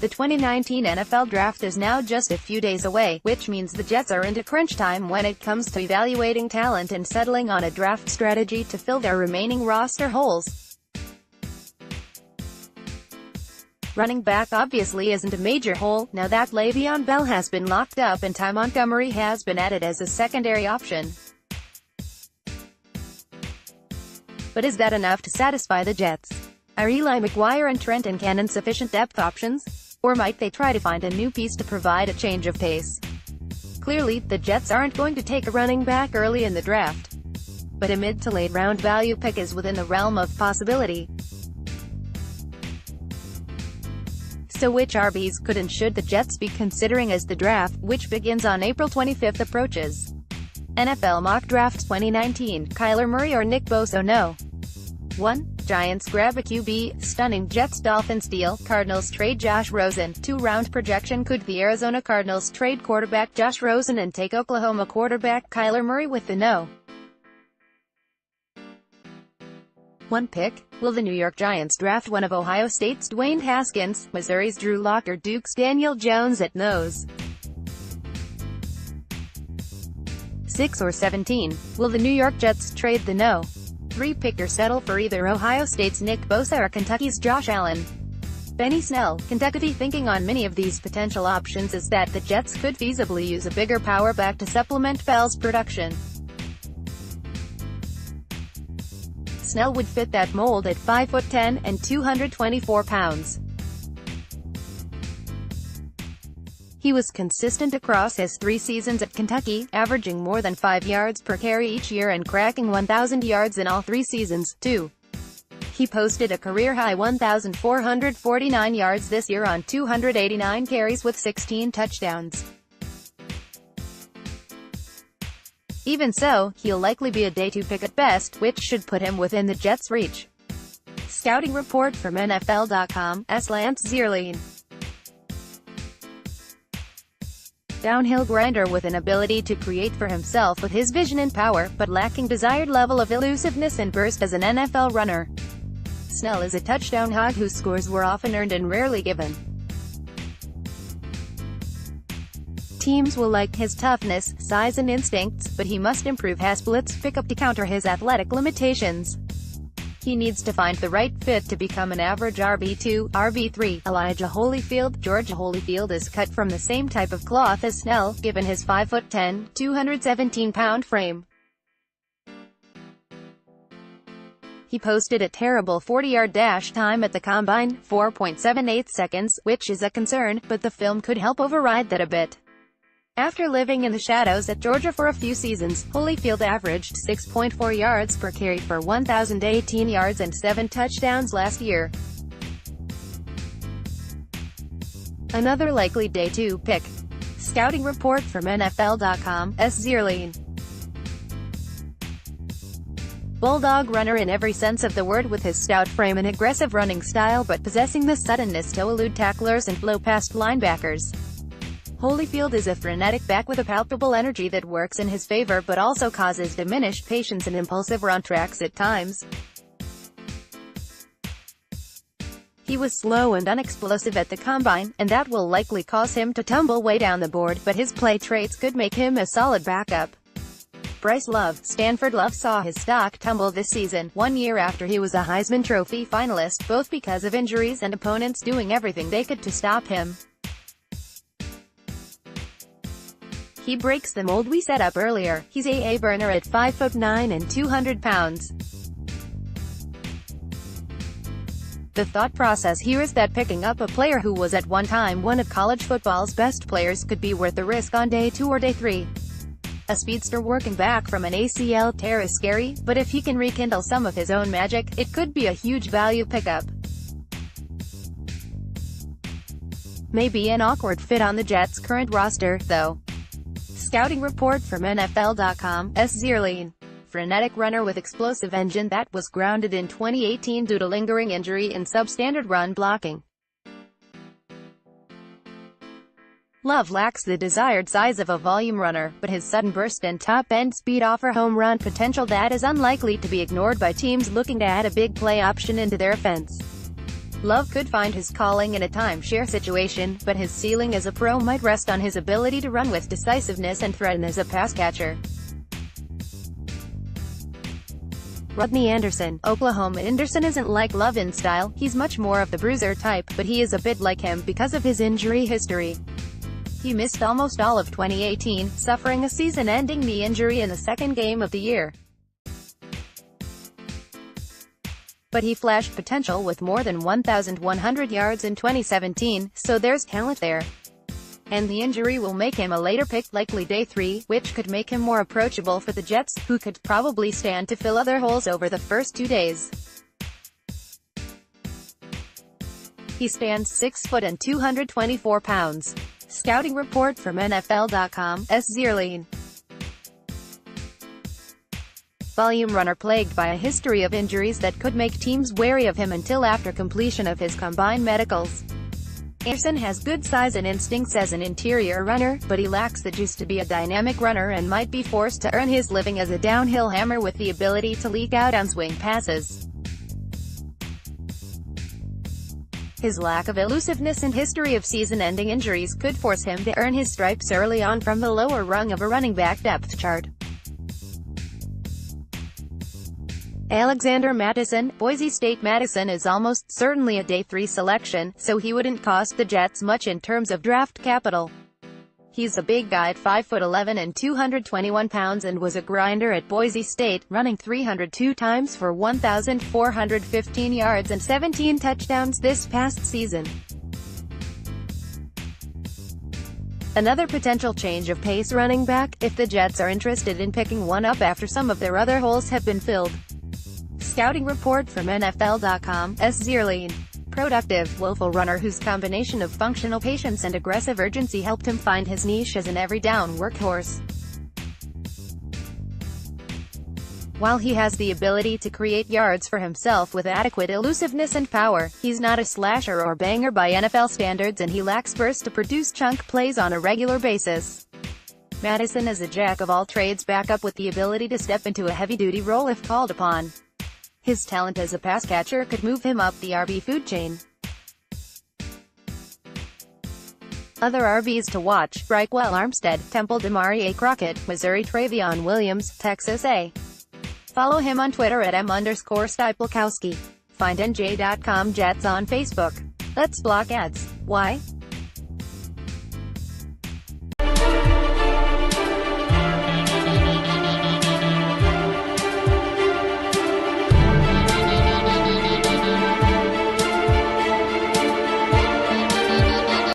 The 2019 NFL Draft is now just a few days away, which means the Jets are into crunch time when it comes to evaluating talent and settling on a draft strategy to fill their remaining roster holes. Running back obviously isn't a major hole, now that Le'Veon Bell has been locked up and Ty Montgomery has been added as a secondary option. But is that enough to satisfy the Jets? Are Eli McGuire and Trenton Cannon sufficient depth options? Or might they try to find a new piece to provide a change of pace? Clearly, the Jets aren't going to take a running back early in the draft. But a mid to late round value pick is within the realm of possibility. So which RBs could and should the Jets be considering as the draft, which begins on April 25th, approaches? NFL Mock Draft 2019, Kyler Murray or Nick Bosa? No. 1. Giants grab a QB, stunning Jets Dolphins deal, Cardinals trade Josh Rosen, 2-round projection. Could the Arizona Cardinals trade quarterback Josh Rosen and take Oklahoma quarterback Kyler Murray? With the no. 1 pick, will the New York Giants draft one of Ohio State's Dwayne Haskins, Missouri's Drew Lock, or Duke's Daniel Jones at nose? 6 or 17, will the New York Jets trade the no. 3 pick or settle for either Ohio State's Nick Bosa or Kentucky's Josh Allen? Benny Snell, Kentucky. Thinking on many of these potential options is that the Jets could feasibly use a bigger power back to supplement Bell's production. Snell would fit that mold at 5'10" and 224 pounds. He was consistent across his 3 seasons at Kentucky, averaging more than 5 yards per carry each year and cracking 1,000 yards in all 3 seasons, too. He posted a career-high 1,449 yards this year on 289 carries with 16 touchdowns. Even so, he'll likely be a day 2 pick at best, which should put him within the Jets' reach. Scouting report from NFL.com, Lance Zierlein. Downhill grinder with an ability to create for himself with his vision and power, but lacking desired level of elusiveness and burst as an NFL runner. Snell is a touchdown hog whose scores were often earned and rarely given. Teams will like his toughness, size and instincts, but he must improve his blitz pickup to counter his athletic limitations. He needs to find the right fit to become an average RB2, RB3. Elijah Holyfield. Georgia Holyfield is cut from the same type of cloth as Snell, given his 5'10", 217-pound frame. He posted a terrible 40-yard dash time at the Combine, 4.78 seconds, which is a concern, but the film could help override that a bit. After living in the shadows at Georgia for a few seasons, Holyfield averaged 6.4 yards per carry for 1,018 yards and 7 touchdowns last year. Another likely day 2 pick. Scouting report from NFL.com, Zierlein. Bulldog runner in every sense of the word, with his stout frame and aggressive running style, but possessing the suddenness to elude tacklers and blow past linebackers. Holyfield is a frenetic back with a palpable energy that works in his favor but also causes diminished patience and impulsive run tracks at times. He was slow and unexplosive at the Combine, and that will likely cause him to tumble way down the board, but his play traits could make him a solid backup. Bryce Love. Stanford. Love saw his stock tumble this season, 1 year after he was a Heisman Trophy finalist, both because of injuries and opponents doing everything they could to stop him. He breaks the mold we set up earlier. He's a burner at 5'9" and 200 pounds. The thought process here is that picking up a player who was at one time one of college football's best players could be worth the risk on day 2 or day 3. A speedster working back from an ACL tear is scary, but if he can rekindle some of his own magic, it could be a huge value pickup. Maybe an awkward fit on the Jets' current roster, though. Scouting report from NFL.com, Zierlein. Frenetic runner with explosive engine that was grounded in 2018 due to lingering injury and substandard run blocking. Love lacks the desired size of a volume runner, but his sudden burst and top-end speed offer home run potential that is unlikely to be ignored by teams looking to add a big play option into their offense. Love could find his calling in a timeshare situation, but his ceiling as a pro might rest on his ability to run with decisiveness and threaten as a pass catcher. Rodney Anderson, Oklahoma. Anderson isn't like Love in style, he's much more of the bruiser type, but he is a bit like him because of his injury history. He missed almost all of 2018, suffering a season-ending knee injury in the second game of the year. But he flashed potential with more than 1,100 yards in 2017, so there's talent there. And the injury will make him a later pick, likely day 3, which could make him more approachable for the Jets, who could probably stand to fill other holes over the first 2 days. He stands 6 foot and 224 pounds. Scouting report from NFL.com, Zierlein. Volume runner plagued by a history of injuries that could make teams wary of him until after completion of his combine medicals. Anderson has good size and instincts as an interior runner, but he lacks the juice to be a dynamic runner and might be forced to earn his living as a downhill hammer with the ability to leak out on-swing passes. His lack of elusiveness and history of season-ending injuries could force him to earn his stripes early on from the lower rung of a running back depth chart. Alexander Mattison, Boise State. Mattison is almost certainly a day 3 selection, so he wouldn't cost the Jets much in terms of draft capital. He's a big guy at 5'11" and 221 pounds and was a grinder at Boise State, running 302 times for 1,415 yards and 17 touchdowns this past season. Another potential change of pace running back, if the Jets are interested in picking one up after some of their other holes have been filled. Scouting report from NFL.com, Zierlein. Productive, willful runner whose combination of functional patience and aggressive urgency helped him find his niche as an every-down workhorse. While he has the ability to create yards for himself with adequate elusiveness and power, he's not a slasher or banger by NFL standards, and he lacks burst to produce chunk plays on a regular basis. Mattison is a jack-of-all-trades backup with the ability to step into a heavy-duty role if called upon. His talent as a pass catcher could move him up the RB food chain. Other RBs to watch: Brickwell Armstead, Temple Damari A. Crockett, Missouri Travion Williams, Texas A. Follow him on Twitter at @m_Stipelkowski. Find NJ.com Jets on Facebook. Let's block ads. Why?